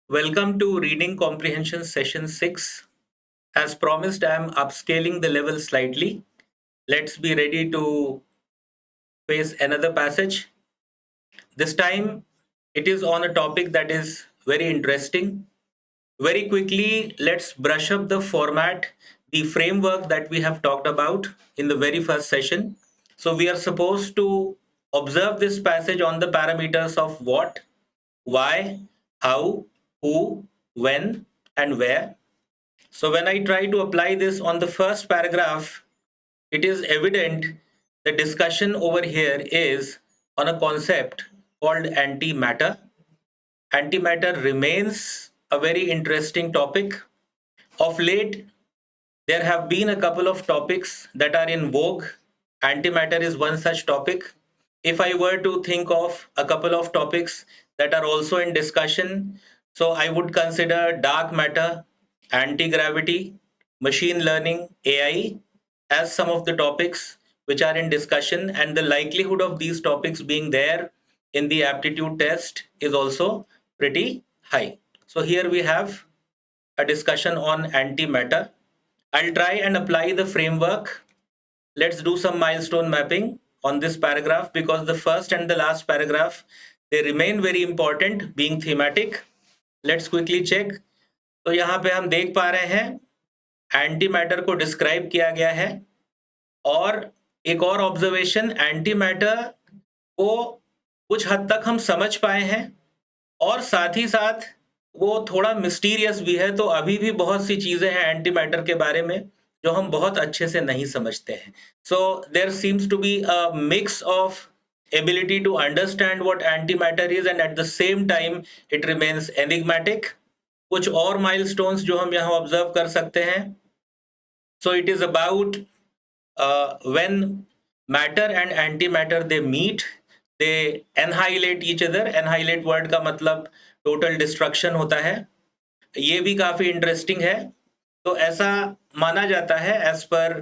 Welcome to Reading Comprehension Session 6. As promised, I am upscaling the level slightly. Let's be ready to face another passage. This time, it is on a topic that is very interesting. Very quickly, let's brush up the format, the framework that we have talked about in the very first session. So, we are supposed to observe this passage on the parameters of what, why, how, who, when, and where. So when I try to apply this on the first paragraph, it is evident the discussion over here is on a concept called antimatter. Antimatter remains a very interesting topic. Of late, there have been a couple of topics that are in vogue. Antimatter is one such topic. If I were to think of a couple of topics that are also in discussion, so I would consider dark matter, anti-gravity, machine learning, AI as some of the topics which are in discussion, and the likelihood of these topics being there in the aptitude test is also pretty high. So here we have a discussion on antimatter. I'll try and apply the framework. Let's do some milestone mapping on this paragraph because the first and the last paragraph, they remain very important being thematic. Let's quickly check. तो यहाँ पे हम देख पा रहे हैं anti matter को describe किया गया है और एक और ऑब्जर्वेशन, एंटी मैटर को कुछ हद तक हम समझ पाए हैं और साथ ही साथ वो थोड़ा मिस्टीरियस भी है। तो अभी भी बहुत सी चीजें हैं एंटी मैटर के बारे में जो हम बहुत अच्छे से नहीं समझते हैं। So there seems to be a mix of ability to understand what antimatter is and at the same time it remains enigmatic. कुछ और milestones जो हम यहाँ ऑब्जर्व कर सकते हैं। So it is about when matter and antimatter they meet, they annihilate each other. Annihilate word का मतलब total destruction होता है। ये भी काफी इंटरेस्टिंग है। तो ऐसा माना जाता है एज पर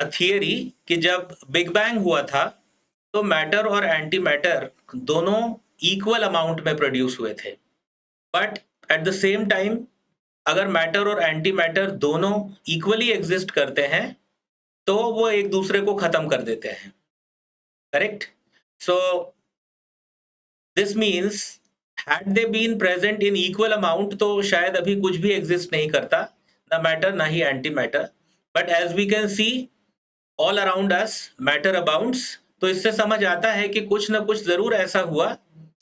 थियरी कि जब बिग बैंग हुआ था तो मैटर और एंटी मैटर दोनों इक्वल अमाउंट में प्रोड्यूस हुए थे, but at the same time अगर मैटर और एंटी मैटर दोनों इक्वली एग्जिस्ट करते हैं तो वो एक दूसरे को खत्म कर देते हैं। Correct? So this means had they been present in equal amount तो शायद अभी कुछ भी एग्जिस्ट नहीं करता, ना मैटर ना ही anti matter. But as we can see all around us matter abounds. तो इससे समझ आता है कि कुछ ना कुछ जरूर ऐसा हुआ।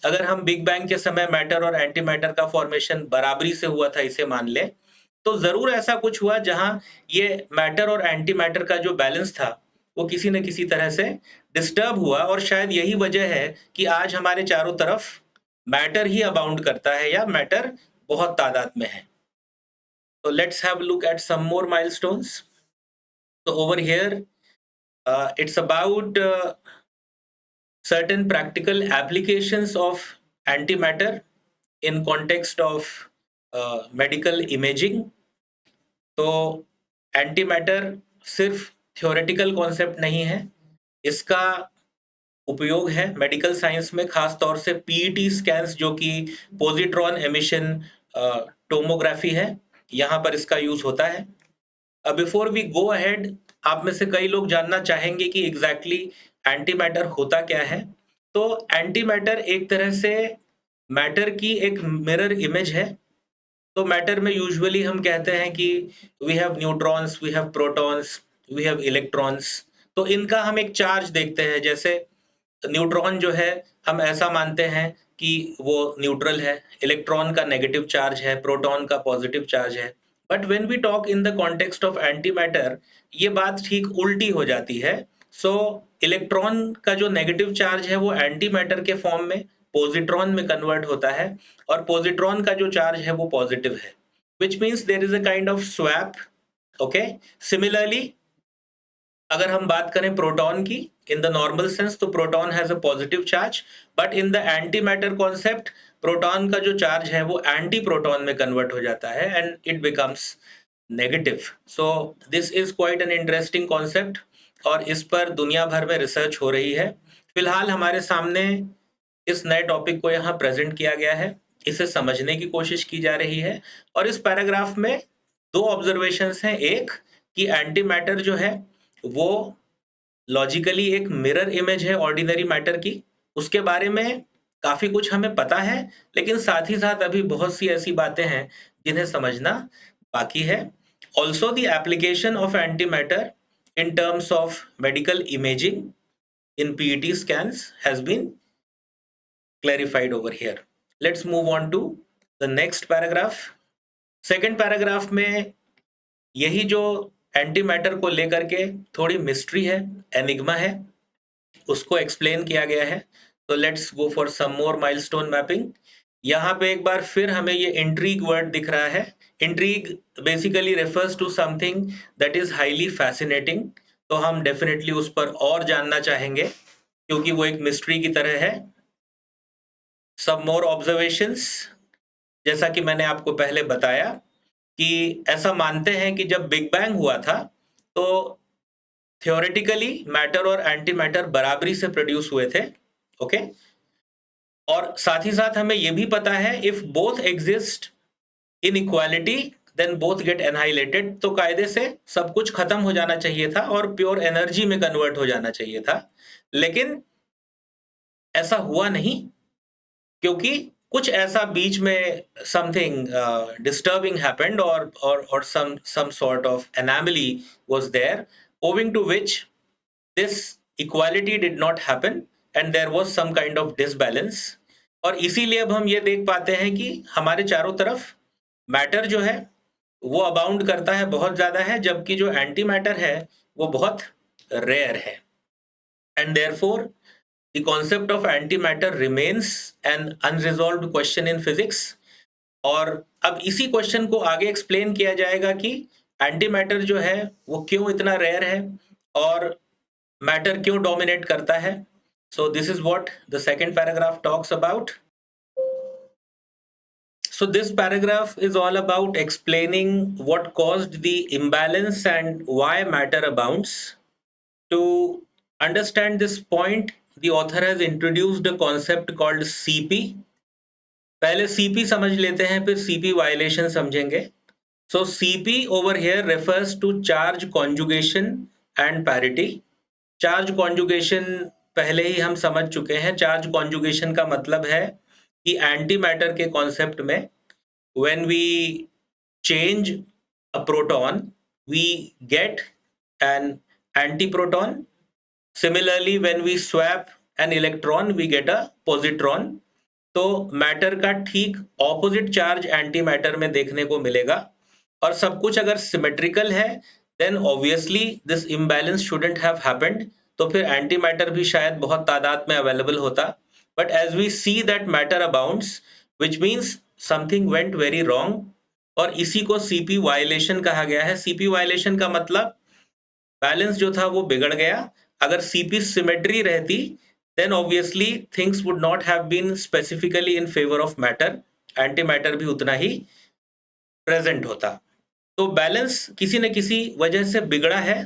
अगर हम बिग बैंग के समय मैटर और एंटी मैटर का फॉर्मेशन बराबरी से हुआ था इसे मान ले, तो जरूर ऐसा कुछ हुआ जहां ये मैटर और एंटी मैटर का जो बैलेंस था वो किसी न किसी तरह से डिस्टर्ब हुआ, और शायद यही वजह है कि आज हमारे चारों तरफ मैटर ही अबाउंड करता है या मैटर बहुत तादाद में है। तो let's have look at some more milestones. तो over here it's about certain practical applications of antimatter in context of medical imaging. तो antimatter सिर्फ theoretical concept नहीं है, इसका उपयोग है मेडिकल साइंस में, खास तौर से पीईटी स्कैन्स जो कि पोजिट्रॉन एमिशन टोमोग्राफी है, यहाँ पर इसका यूज होता है। बिफोर वी गो अहेड, आप में से कई लोग जानना चाहेंगे कि एग्जैक्टली एंटीमैटर होता क्या है। तो एंटीमैटर एक तरह से मैटर की एक मिरर इमेज है। तो मैटर में यूजुअली हम कहते हैं कि we have neutrons, we have protons, we have electrons. तो इनका हम एक चार्ज देखते हैं। जैसे न्यूट्रॉन जो है हम ऐसा मानते हैं कि वो न्यूट्रल है, इलेक्ट्रॉन का नेगेटिव चार्ज है, प्रोटॉन का पॉजिटिव चार्ज है। But when we talk in the context of antimatter, ये बात ठीक उल्टी हो जाती है। सो इलेक्ट्रॉन का जो नेगेटिव चार्ज है वो एंटीमैटर के फॉर्म में पॉजिट्रॉन में कन्वर्ट होता है, और पॉजिट्रॉन का जो चार्ज है वो पॉजिटिव है, which means there is a kind of swap. Okay, similarly अगर हम बात करें प्रोटॉन की इन द नॉर्मल सेंस, तो proton has a positive charge, but in the antimatter concept proton का जो चार्ज है वो एंटी प्रोटॉन में कन्वर्ट हो जाता है and it becomes negative. So this is quite an interesting concept और इस पर दुनिया भर में रिसर्च हो रही है। फिलहाल हमारे सामने इस नए टॉपिक को यहाँ प्रेजेंट किया गया है। इसे समझने की कोशिश की जा रही है। और इस पैराग्राफ में दो ऑब्जर्वेशंस हैं। एक कि एंटी मैटर जो है वो लॉजिकली एक मिरर इमेज है ऑर्डिनरी मैटर की, उसके बारे में काफी कुछ हमें पता है, लेकिन साथ ही साथ अभी बहुत सी ऐसी बातें हैं जिन्हें समझना बाकी है। Also the application of anti matter in terms of medical imaging in PET scans has been clarified over here. Let's move on to the next paragraph. Second paragraph में यही जो एंटी मैटर को लेकर के थोड़ी मिस्ट्री है, enigma है, उसको एक्सप्लेन किया गया है। तो let's go for some more milestone mapping. यहाँ पे एक बार फिर हमें ये इंट्रीग वर्ड दिख रहा है। Intrigue basically refers to something that is highly fascinating. तो हम डेफिनेटली उस पर और जानना चाहेंगे क्योंकि वो एक मिस्ट्री की तरह है। सब मोर ऑब्जर्वेशंस, जैसा कि मैंने आपको पहले बताया कि ऐसा मानते हैं कि जब बिग बैंग हुआ था तो थियोरेटिकली मैटर और एंटी मैटर बराबरी से प्रोड्यूस हुए थे। ओके और साथ ही साथ हमें यह भी पता है if both exist in equality then both get annihilated. तो कायदे से सब कुछ खत्म हो जाना चाहिए था और प्योर एनर्जी में कन्वर्ट हो जाना चाहिए था, लेकिन ऐसा हुआ नहीं क्योंकि कुछ ऐसा बीच में समथिंग डिस्टर्बिंग हैपेंड और some sort of anomaly was there owing to which this equality did not happen and there was some kind of disbalance। और इसीलिए अब हम ये देख पाते हैं कि हमारे चारों तरफ मैटर जो है वो अबाउंड करता है, बहुत ज्यादा है, जबकि जो एंटी मैटर है वो बहुत रेयर है। And therefore the concept of antimatter remains an unresolved question in physics। और अब इसी क्वेश्चन को आगे एक्सप्लेन किया जाएगा कि एंटीमैटर जो है वो क्यों इतना रेयर है और मैटर क्यों डोमिनेट करता है। So this is what the second paragraph talks about. So this paragraph is all about explaining what caused the imbalance and why matter abounds. To understand this point, the author has introduced a concept called CP। पहले CP समझ लेते हैं, फिर CP violation समझेंगे। So CP over here refers to charge conjugation and parity। Charge conjugation पहले ही हम समझ चुके हैं। चार्ज कॉन्जुगेशन का मतलब है कि एंटी मैटर के कॉन्सेप्ट में when we change a proton we get an antiproton। Similarly when we swap an electron we get a positron। तो मैटर का ठीक ऑपोजिट चार्ज एंटी मैटर में देखने को मिलेगा। और सब कुछ अगर सिमेट्रिकल है then obviously this imbalance shouldn't have happened. तो फिर एंटी मैटर भी शायद बहुत तादाद में अवेलेबल होता। But as we see that matter abounds which means something went very wrong. और इसी को सीपी वायलेशन कहा गया है। सीपी वायलेशन का मतलब बैलेंस जो था वो बिगड़ गया। अगर सीपी सिमेट्री रहती then obviously things would not have been specifically in favor of matter, antimatter भी उतना ही प्रेजेंट होता। तो बैलेंस किसी न किसी वजह से बिगड़ा है।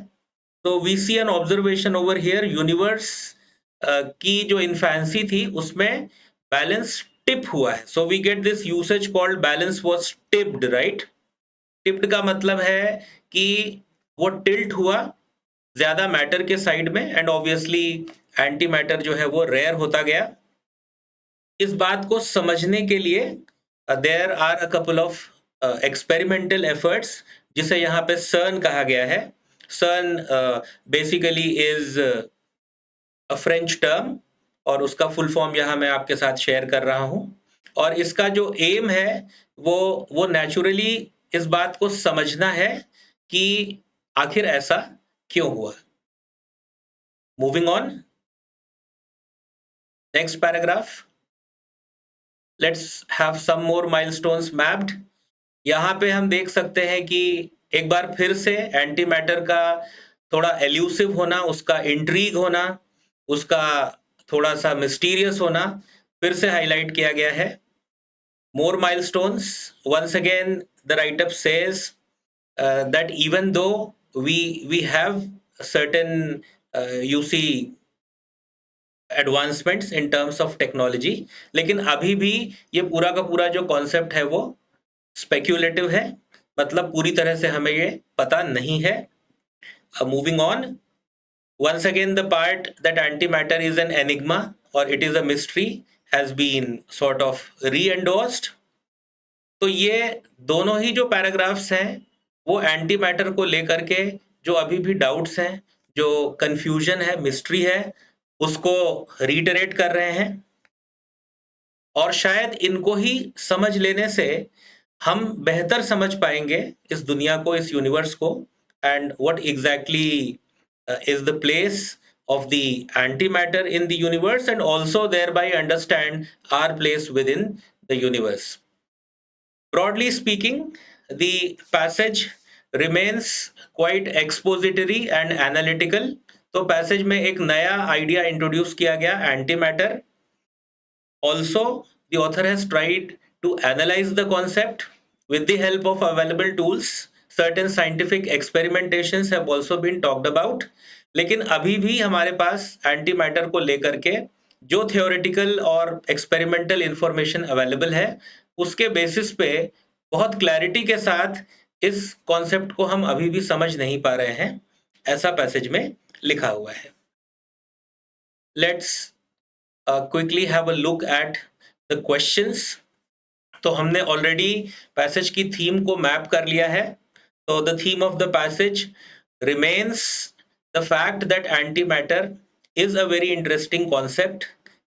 तो we see an observation over here, universe की जो इन्फेंसी थी उसमें बैलेंस टिप हुआ है। So we get this usage called balance was tipped, right. Tipped का मतलब है कि वो टिल्ट हुआ ज्यादा मैटर के साइड में एंड ऑब्वियसली एंटी मैटर जो है वो रेयर होता गया। इस बात को समझने के लिए there are a couple of experimental efforts जिसे यहाँ पे सर्न कहा गया है। CERN basically is a French term और उसका फुल फॉर्म यहाँ मैं आपके साथ शेयर कर रहा हूँ। और इसका जो एम है वो नेचुरली इस बात को समझना है कि आखिर ऐसा क्यों हुआ। Moving on, next paragraph, let's have some more milestones mapped. यहाँ पे हम देख सकते हैं कि एक बार फिर से एंटी मैटर का थोड़ा एल्यूसिव होना, उसका इंट्रीग होना, उसका थोड़ा सा मिस्टीरियस होना फिर से हाईलाइट किया गया है। More milestones, once again the write up says that even though we have certain you see advancements in terms of technology, लेकिन अभी भी ये पूरा का पूरा जो कॉन्सेप्ट है वो स्पेक्यूलेटिव है, मतलब पूरी तरह से हमें ये पता नहीं है. Moving on, once again the part that antimatter is an enigma or it is a mystery has been sort of re-endorsed. तो ये दोनों ही जो पैराग्राफ्स हैं वो एंटी मैटर को लेकर के जो अभी भी डाउट्स हैं, जो कंफ्यूजन है, मिस्ट्री है, उसको रीटरेट कर रहे हैं. और शायद इनको ही समझ लेने से हम बेहतर समझ पाएंगे इस दुनिया को, इस यूनिवर्स को, and what exactly is the place of the antimatter in the universe, and also thereby understand our place within the universe. Broadly speaking, the passage remains quite expository and analytical. तो passage में एक नया idea introduce किया गया, anti matter. Also, the author has tried to analyze the concept with the help of available tools. Certain scientific experimentations have also been talked about. लेकिन अभी भी हमारे पास एंटी मैटर को लेकर के जो थियोरेटिकल और एक्सपेरिमेंटल इंफॉर्मेशन अवेलेबल है उसके बेसिस पे बहुत क्लैरिटी के साथ इस कॉन्सेप्ट को हम अभी भी समझ नहीं पा रहे हैं, ऐसा पैसेज में लिखा हुआ है. Let's quickly have a look at the questions. तो हमने ऑलरेडी पैसेज की थीम को मैप कर लिया है. तो the theme of the passage remains the fact that antimatter is a very interesting concept.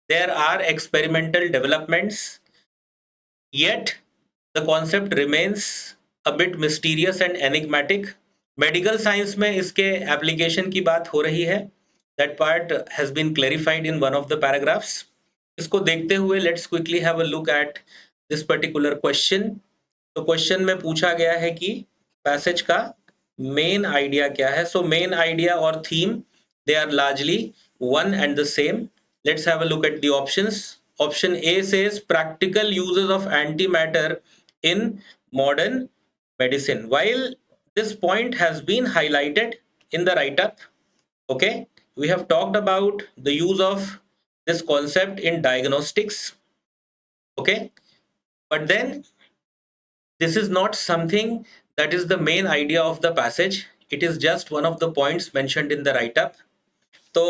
There are experimental developments, yet the concept remains a bit mysterious and enigmatic. Medical science में इसके application की बात हो रही है. That part has been clarified in one of the paragraphs. इसको देखते हुए let's quickly have a look at this particular question. तो क्वेश्चन में पूछा गया है कि पैसेज का मेन आइडिया क्या है. सो मेन आइडिया और theme, they are largely one and the same. Let's have a look at the options. Option A says practical uses of antimatter in modern medicine. While this point has been highlighted in the write-up, okay, we have talked about the use of this concept in diagnostics, okay, but then this is not something that is the main idea of the passage. It is just one of the points mentioned in the write-up. तो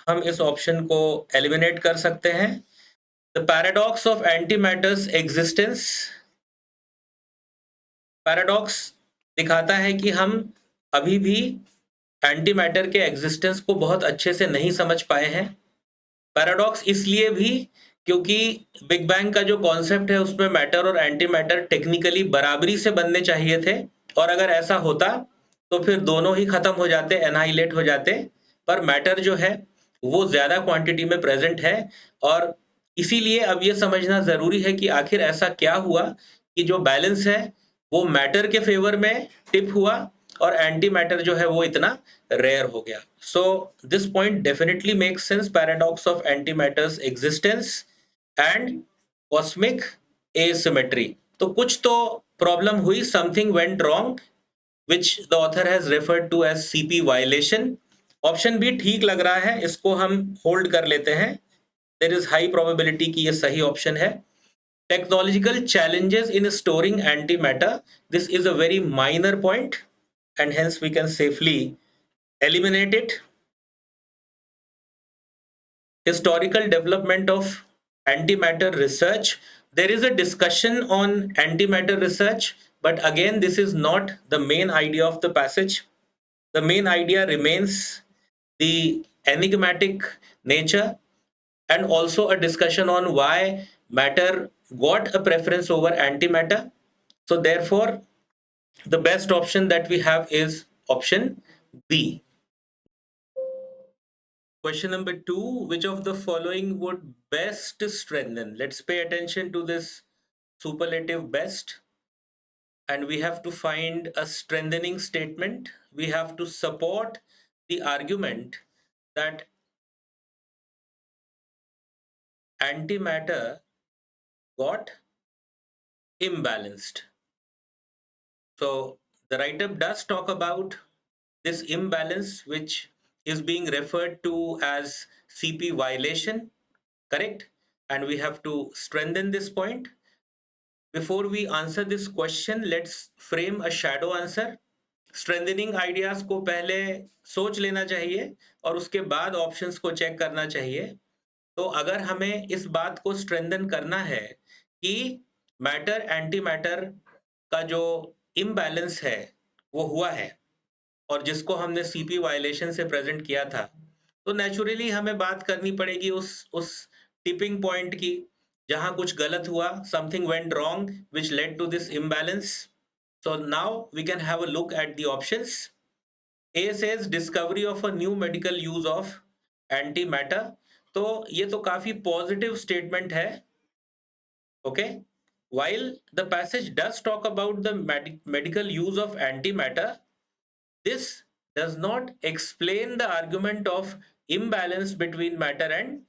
हम इस option को eliminate कर सकते हैं. The paradox of antimatter's existence. Paradox दिखाता है कि हम अभी भी एंटीमैटर के एग्जिस्टेंस को बहुत अच्छे से नहीं समझ पाए हैं. पैराडॉक्स इसलिए भी क्योंकि बिग बैंग का जो कॉन्सेप्ट है उसमें मैटर और एंटी मैटर टेक्निकली बराबरी से बनने चाहिए थे, और अगर ऐसा होता तो फिर दोनों ही खत्म हो जाते, एनाहिलेट हो जाते. पर मैटर जो है वो ज्यादा क्वांटिटी में प्रेजेंट है, और इसीलिए अब ये समझना जरूरी है कि आखिर ऐसा क्या हुआ कि जो बैलेंस है वो मैटर के फेवर में टिप हुआ और एंटी मैटर जो है वो इतना रेयर हो गया. So this point definitely makes sense. Paradox of antimatter's existence and cosmic asymmetry. तो कुछ तो प्रॉब्लम हुई, something went wrong, which the author has referred to as CP violation. Option भी ठीक लग रहा है, इसको हम होल्ड कर लेते हैं. देयर इज हाई प्रोबेबिलिटी कि ये सही ऑप्शन है. Technological challenges in storing antimatter. This is a very minor point and hence we can safely eliminate it. Historical development of antimatter research. There is a discussion on antimatter research, but again this is not the main idea of the passage. The main idea remains the enigmatic nature, and also a discussion on why matter got a preference over antimatter. So therefore the best option that we have is option B. Question number 2, which of the following would best strengthen? Let's pay attention to this superlative best, and we have to find a strengthening statement. We have to support the argument that antimatter got imbalanced. So the write-up does talk about this imbalance which is being referred to as CP violation, correct? And we have to strengthen this point. Before we answer this question, let's frame a shadow answer. Strengthening ideas को पहले सोच लेना चाहिए और उसके बाद options को check करना चाहिए। तो अगर हमें इस बात को स्ट्रेंथन करना है कि मैटर एंटी मैटर का जो इम्बैलेंस है वो हुआ है और जिसको हमने सीपी वायलेशन से प्रेजेंट किया था, तो नेचुरली हमें बात करनी पड़ेगी उस टिपिंग पॉइंट की जहां कुछ गलत हुआ, something went wrong which led to this imbalance. So now we can have a look at the options. A says discovery of a new medical use of antimatter. तो ये तो काफी पॉजिटिव स्टेटमेंट है, okay? While the passage does talk about the medical use of antimatter, this does not explain the argument of imbalance between matter and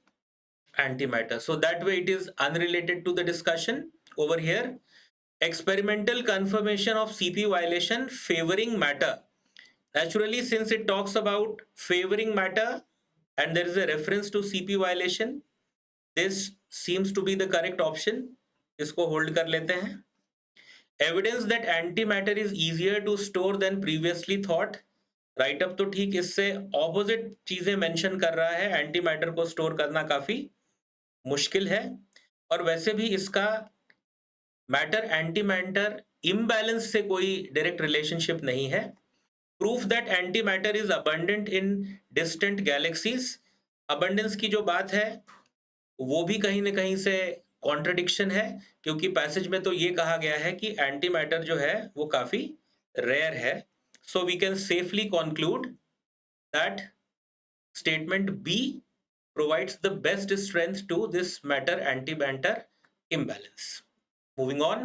antimatter. So that way it is unrelated to the discussion over here. Experimental confirmation of CP violation favoring matter. Naturally, since it talks about favoring matter and there is a reference to CP violation, this seems to be the correct option. इसको hold कर लेते हैं. Evidence that antimatter is easier to store than previously thought. Right up तो ठीक इससे opposite चीजें mention कर रहा है, एंटीमैटर को स्टोर करना काफी मुश्किल है और वैसे भी इसका मैटर एंटीमैटर इम्बैलेंस से कोई डायरेक्ट रिलेशनशिप नहीं है. Proof that antimatter is abundant in distant galaxies. Abundance की जो बात है वो भी कहीं ना कहीं से कॉन्ट्रडिक्शन है, क्योंकि पैसेज में तो ये कहा गया है कि एंटीमैटर जो है वो काफी रेयर है. So we can safely conclude that statement B provides the best strength to this matter antimatter imbalance. Moving on.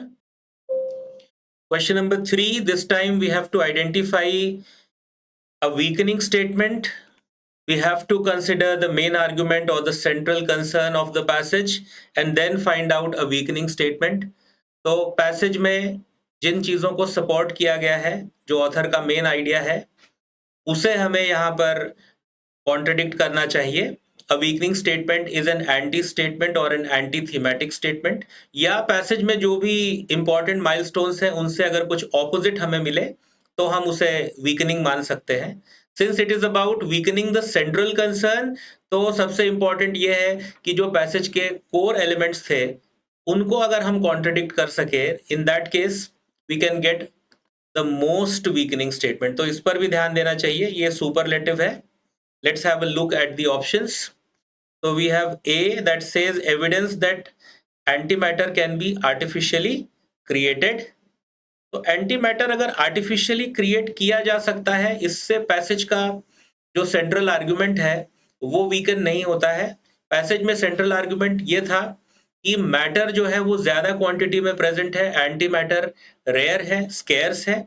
Question number 3. This time we have to identify a weakening statement. We have to consider the main argument or the central concern of the passage and then find out a weakening statement. तो passage में जिन चीजों को support किया गया है, जो author का main idea है, उसे हमें यहाँ पर कॉन्ट्रडिक्ट करना चाहिए. A weakening statement is an anti-statement or an anti-thematic statement. या पैसेज में जो भी important milestones हैं उनसे अगर कुछ opposite हमें मिले तो हम उसे weakening मान सकते हैं. Since it is about weakening the central concern, तो सबसे important ये है कि जो पैसेज के core elements थे उनको अगर हम contradict कर सके, in that case we can get the most weakening statement. तो इस पर भी ध्यान देना चाहिए, ये superlative है. Let's have a look at the options. So we have A that says evidence that antimatter can be artificially created. तो एंटीमैटर अगर आर्टिफिशियली क्रिएट किया जा सकता है, इससे पैसेज का जो सेंट्रल आर्गुमेंट है वो वीकन नहीं होता है. पैसेज में सेंट्रल आर्गुमेंट ये था कि मैटर जो है वो ज्यादा क्वांटिटी में प्रेजेंट है, एंटीमैटर रेयर है, स्केर्स है,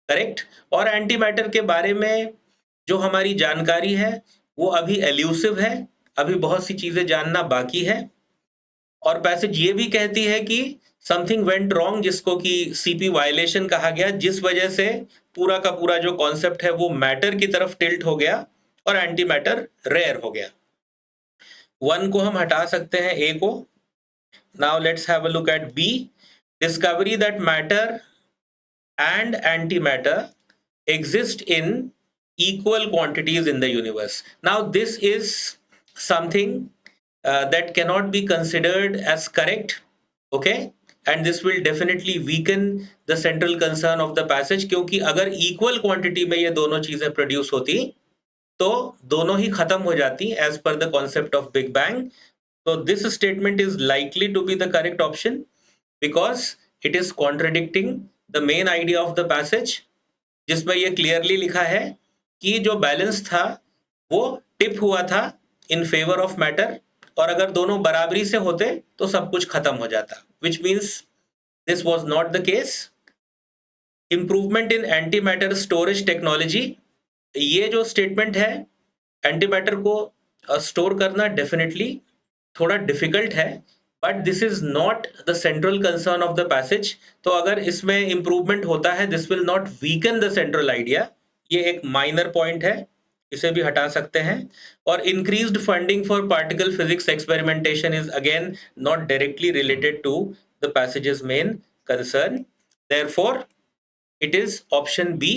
करेक्ट. और एंटीमैटर के बारे में जो हमारी जानकारी है वो अभी एल्यूसिव है, अभी बहुत सी चीजें जानना बाकी है. और पैसेज ये भी कहती है कि समथिंग वेंट रॉन्ग, जिसको कि सीपी वायलेशन कहा गया, जिस वजह से पूरा का पूरा जो कॉन्सेप्ट है वो मैटर की तरफ टिल्ट हो गया और एंटी मैटर रेयर हो गया. 1 को हम हटा सकते हैं, ए को. Now let's have a look at B. Discovery that matter and anti matter exist in equal quantities in the universe. Now this is something that cannot be considered as correct, okay, and this will definitely weaken the central concern of the passage, क्योंकि अगर equal quantity में ये दोनों चीजें produce होती तो दोनों ही खत्म हो जाती as per the concept of Big Bang. So this statement is likely to be the correct option because it is contradicting the main idea of the passage, जिसमें ये clearly लिखा है कि जो बैलेंस था वो टिप हुआ था इन फेवर ऑफ मैटर, और अगर दोनों बराबरी से होते तो सब कुछ खत्म हो जाता, which means this was not the case. Improvement in anti matter storage technology. ये जो स्टेटमेंट है, एंटी मैटर को स्टोर करना डेफिनेटली थोड़ा डिफिकल्ट है, but this is not the central concern of the passage. तो अगर इसमें इंप्रूवमेंट होता है, this will not weaken the central idea. ये एक माइनर पॉइंट है. इसे भी हटा सकते हैं। और increased funding for particle physics experimentation is again not directly related to the passage's main concern, therefore it is option B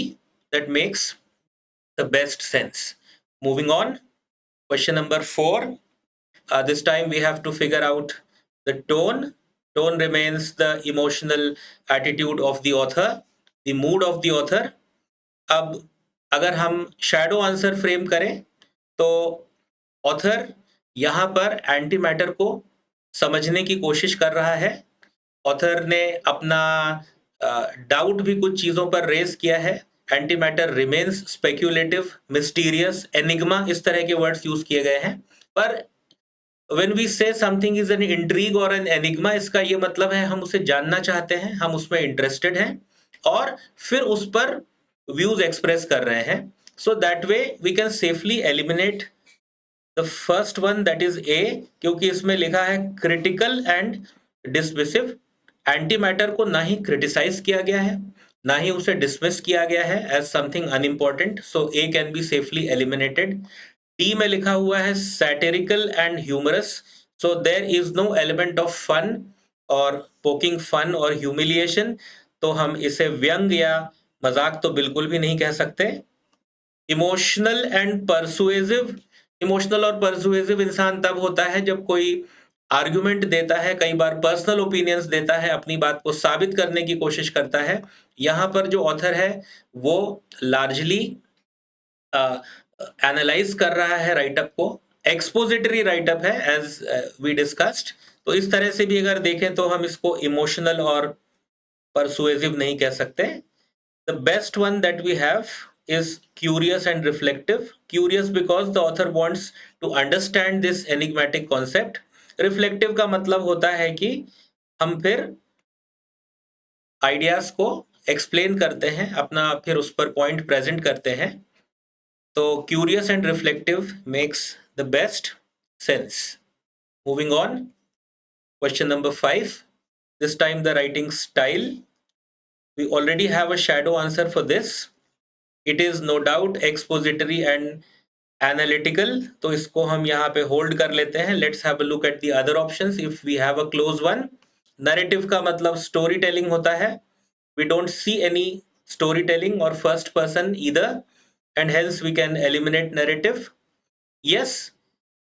that makes the best sense. Moving on, question number 4. This time we have to figure out the tone. Tone remains the emotional attitude of the author, the mood of the author. अब अगर हम shadow answer frame करें तो author यहाँ पर anti matter को समझने की कोशिश कर रहा है। ऑथर ने अपना डाउट भी कुछ चीजों पर रेज किया है। Anti matter remains speculative, mysterious, enigma, इस तरह के वर्ड्स यूज किए गए हैं। पर when we say something is an intrigue और एन एनिग्मा, इसका ये मतलब है हम उसे जानना चाहते हैं, हम उसमें इंटरेस्टेड हैं और फिर उस पर व्यूज एक्सप्रेस कर रहे हैं। So that way we can safely eliminate the first one, that is A, क्योंकि इसमें लिखा है critical and dismissive. Anti matter को ना ही क्रिटिसाइज किया गया है, ना ही उसे डिसमिस किया गया है as something unimportant, so A can be safely eliminated. D में लिखा हुआ है satirical and humorous, so there is no element of fun और पोकिंग फन और ह्यूमिलिएशन, तो हम इसे व्यंग या मजाक तो बिल्कुल भी नहीं कह सकते। इमोशनल एंड परसुएसिव, इमोशनल और परसुएसिव इंसान तब होता है जब कोई आर्ग्यूमेंट देता है, कई बार पर्सनल ओपिनियंस देता है, अपनी बात को साबित करने की कोशिश करता है। यहाँ पर जो ऑथर है वो लार्जली एनालाइज कर रहा है राइटअप को, एक्सपोजिटरी राइटअप है एज वी डिस्कस्ड। तो इस तरह से भी अगर देखें तो हम इसको इमोशनल और परसुएसिव नहीं कह सकते। The best one that we have is curious and reflective. Curious because the author wants to understand this enigmatic concept. Reflective का मतलब होता है कि हम फिर आइडियाज को एक्सप्लेन करते हैं, अपना फिर उस पर पॉइंट प्रेजेंट करते हैं। तो curious and reflective makes the best sense. Moving on, question number 5. This time the writing style. We already have a shadow answer for this. It is no doubt expository and analytical, तो इसको हम यहाँ पे hold कर लेते हैं। Let's have a look at the other options if we have a close one. Narrative का मतलब स्टोरी टेलिंग होता है। We don't see any storytelling or first person either, and hence we can eliminate narrative. Yes,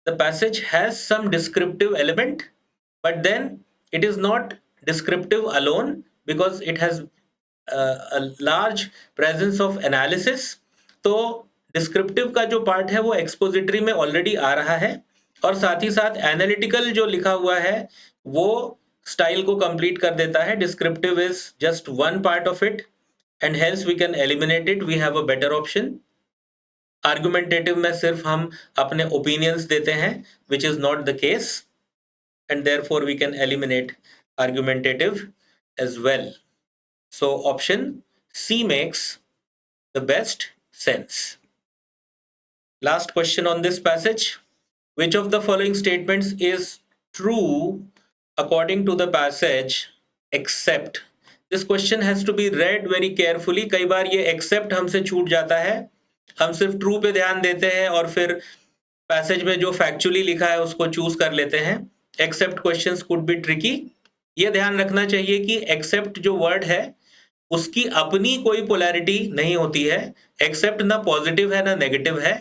the passage has some descriptive element, but then it is not descriptive alone because it has a large presence of analysis. तो descriptive का जो part है वो expository में already आ रहा है, और साथ ही साथ एनालिटिकल जो लिखा हुआ है वो स्टाइल को कंप्लीट कर देता है। Descriptive is just one part of it and hence we can eliminate it. We have a better option. Argumentative में सिर्फ हम अपने ओपिनियंस देते हैं, which is not the case, and therefore we can eliminate argumentative as well. So option C makes the best sense. Last question on this passage. Which of the following statements is true according to the passage except? This question has to be read very carefully. कई बार ये except हमसे छूट जाता है, हम सिर्फ true पे ध्यान देते हैं और फिर पैसेज में जो फैक्चुअली लिखा है उसको चूज कर लेते हैं। Except questions could be tricky. ये ध्यान रखना चाहिए कि except जो वर्ड है उसकी अपनी कोई पोलैरिटी नहीं होती है। एक्सेप्ट ना पॉजिटिव है ना नेगेटिव है,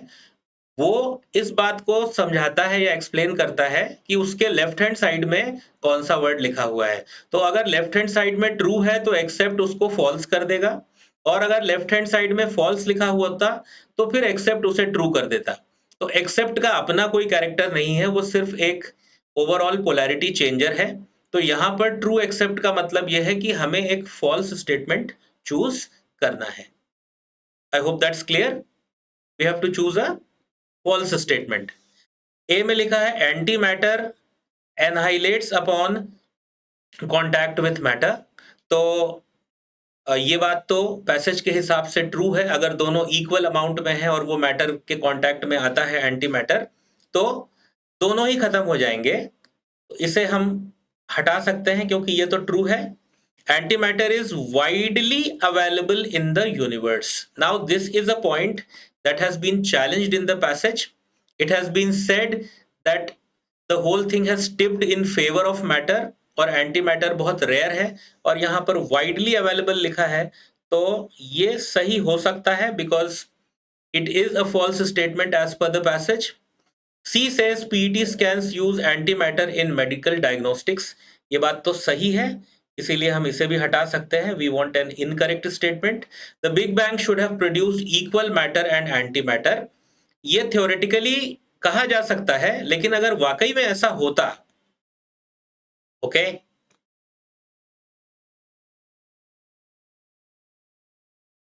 वो इस बात को समझाता है या एक्सप्लेन करता है कि उसके लेफ्ट हैंड साइड में कौन सा वर्ड लिखा हुआ है। तो अगर लेफ्ट हैंड साइड में ट्रू है तो एक्सेप्ट उसको फॉल्स कर देगा, और अगर लेफ्ट हैंड साइड में फॉल्स लिखा हुआ था तो फिर एक्सेप्ट उसे ट्रू कर देता। तो एक्सेप्ट का अपना कोई कैरेक्टर नहीं है, वो सिर्फ एक ओवरऑल पोलैरिटी चेंजर है। तो यहां पर ट्रू एक्सेप्ट का मतलब यह है कि हमें एक फॉल्स स्टेटमेंट चूज करना है। I hope that's clear. We have to choose a false statement. A में लिखा है anti matter annihilates upon contact with matter, तो ये बात तो पैसेज के हिसाब से ट्रू है। अगर दोनों इक्वल अमाउंट में है और वो मैटर के कॉन्टैक्ट में आता है एंटी मैटर, तो दोनों ही खत्म हो जाएंगे। इसे हम हटा सकते हैं क्योंकि ये तो ट्रू है। Anti matter is widely available in the universe. Now this is a point that has been challenged in the passage. It has been said that the whole thing has tipped in favor of matter और anti matter बहुत rare है, और यहाँ पर widely available लिखा है, तो ये सही हो सकता है because it is a false statement as per the passage. C says PET scans use antimatter in medical diagnostics. ये बात तो सही है, इसीलिए हम इसे भी हटा सकते हैं. We want an incorrect statement. The Big Bang should have produced equal matter and antimatter. ये theoretically कहा जा सकता है, लेकिन अगर वाकई में ऐसा होता, ओके,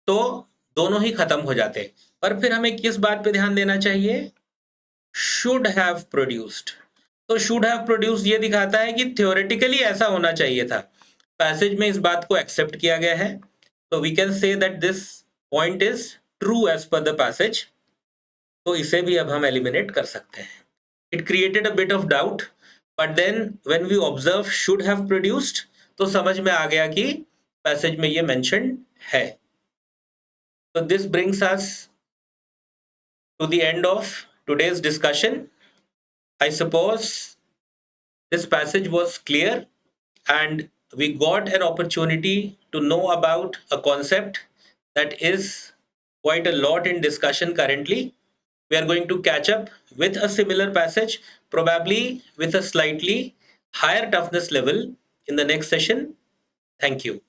तो दोनों ही खत्म हो जाते. पर फिर हमें किस बात पे ध्यान देना चाहिए? Should have produced. तो शुड हैव प्रोड्यूस्ड ये दिखाता है कि थ्योरेटिकली ऐसा होना चाहिए था. पैसेज में इस बात को एक्सेप्ट किया गया है, तो we can say that this point is true as per the passage. तो इसे भी अब हम एलिमिनेट कर सकते हैं. It created a bit of doubt, but then when we observe should have produced, तो समझ में आ गया कि पैसेज में ये मेंशन है. So this brings us to the end of today's discussion. I suppose this passage was clear and we got an opportunity to know about a concept that is quite a lot in discussion currently. We are going to catch up with a similar passage, probably with a slightly higher toughness level in the next session. Thank you.